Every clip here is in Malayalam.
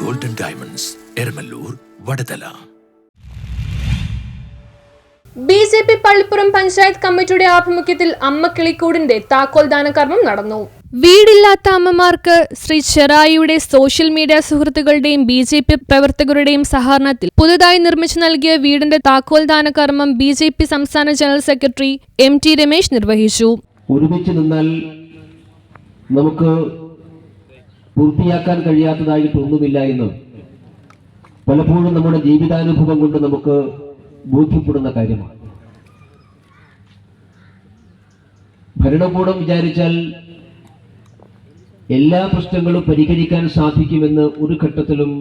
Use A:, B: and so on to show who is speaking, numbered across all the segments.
A: Golden diamonds Eramalloor Vadathala.
B: BJP. Pallippuram panchayat കമ്മിറ്റിയുടെ ആഭിമുഖ്യത്തിൽ അമ്മക്കിളിക്കൂടിന്റെ താക്കോൽദാന കർമ്മം നടന്നു. വീടില്ലാത്ത അമ്മമാർക്ക് ശ്രീ ചെറായിയുടെ സോഷ്യൽ മീഡിയ സുഹൃത്തുക്കളുടെയും ബി.ജെ.പി. പ്രവർത്തകരുടെയും സഹകരണത്തിൽ പുതുതായി നിർമ്മിച്ചു നൽകിയ വീടിന്റെ താക്കോൽദാന കർമ്മം ബി.ജെ.പി. സംസ്ഥാന ജനറൽ സെക്രട്ടറി എം.ടി. രമേശ് നിർവഹിച്ചു.
C: ഒരുമിച്ച് നിന്നാൽ നമുക്ക് പൂർത്തിയാക്കാൻ കഴിയാത്തതായിട്ടൊന്നുമില്ല എന്നും പലപ്പോഴും നമ്മുടെ ജീവിതാനുഭവം കൊണ്ട് നമുക്ക് ബോധ്യപ്പെടുന്ന കാര്യമാണ്. ഭരണകൂടം വിചാരിച്ചാൽ എല്ലാ പ്രശ്നങ്ങളും പരിഹരിക്കാൻ സാധിക്കുമെന്ന് ഒരു ഘട്ടത്തിലും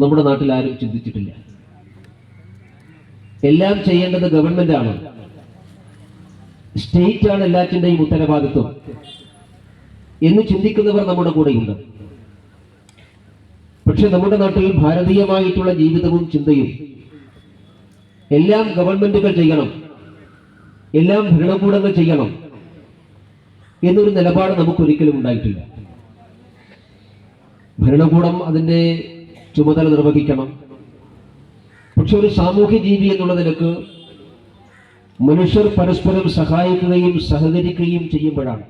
C: നമ്മുടെ നാട്ടിൽ ആരും ചിന്തിച്ചിട്ടില്ല. എല്ലാം ചെയ്യേണ്ടത് ഗവൺമെന്റാണ്, സ്റ്റേറ്റ് ആണ് എല്ലാറ്റിൻ്റെയും ഉത്തരവാദിത്വം എന്ന് ചിന്തിക്കുന്നവർ നമ്മുടെ കൂടെയുണ്ട്. പക്ഷെ നമ്മുടെ നാട്ടിൽ ഭാരതീയമായിട്ടുള്ള ജീവിതവും ചിന്തയും എല്ലാം ഗവൺമെന്റുകൾ ചെയ്യണം, എല്ലാം ഭരണകൂടങ്ങൾ ചെയ്യണം എന്നൊരു നിലപാട് നമുക്കൊരിക്കലും ഉണ്ടായിട്ടില്ല. ഭരണകൂടം അതിൻ്റെ ചുമതല നിർവഹിക്കണം. പക്ഷെ ഒരു സാമൂഹ്യ ജീവി എന്നുള്ള നിലക്ക് മനുഷ്യർ പരസ്പരം സഹായിക്കുകയും സഹകരിക്കുകയും ചെയ്യുമ്പോഴാണ്.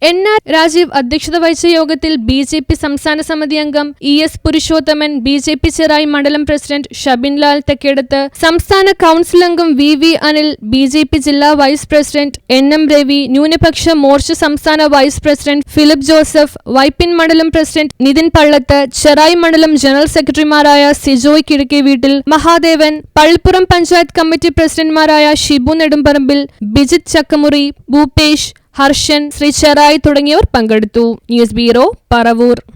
B: എൻ.ആർ. രാജീവ് അധ്യക്ഷത വഹിച്ച യോഗത്തിൽ ബി.ജെ.പി. സംസ്ഥാന സമിതി അംഗം ഇ.എസ്. പുരുഷോത്തമൻ, ബി.ജെ.പി. ചെറായി മണ്ഡലം പ്രസിഡന്റ് ഷബിൻലാൽ തെക്കേടത്ത്, സംസ്ഥാന കൗൺസിൽ അംഗം വി. അനിൽ, ബി.ജെ.പി. ജില്ലാ വൈസ് പ്രസിഡന്റ് എൻ.എം. രവി, ന്യൂനപക്ഷ മോർച്ച സംസ്ഥാന vice president Philip Joseph, Vypin മണ്ഡലം പ്രസിഡന്റ് നിതിൻ പള്ളത്ത്, ചെറായി മണ്ഡലം ജനറൽ സെക്രട്ടറിമാരായ സിജോയ് കിഴക്കേവീട്ടിൽ, മഹാദേവൻ, പള്ളിപ്പുറം പഞ്ചായത്ത് കമ്മിറ്റി പ്രസിഡന്റുമാരായ ഷിബു നെടുമ്പറമ്പിൽ, ബിജിത് ചക്കമുറി, ഭൂപേഷ്, ഹർഷൻ, ശ്രീ ചെറായി തുടങ്ങിയവർ പങ്കെടുത്തു. News bureau, Paravur.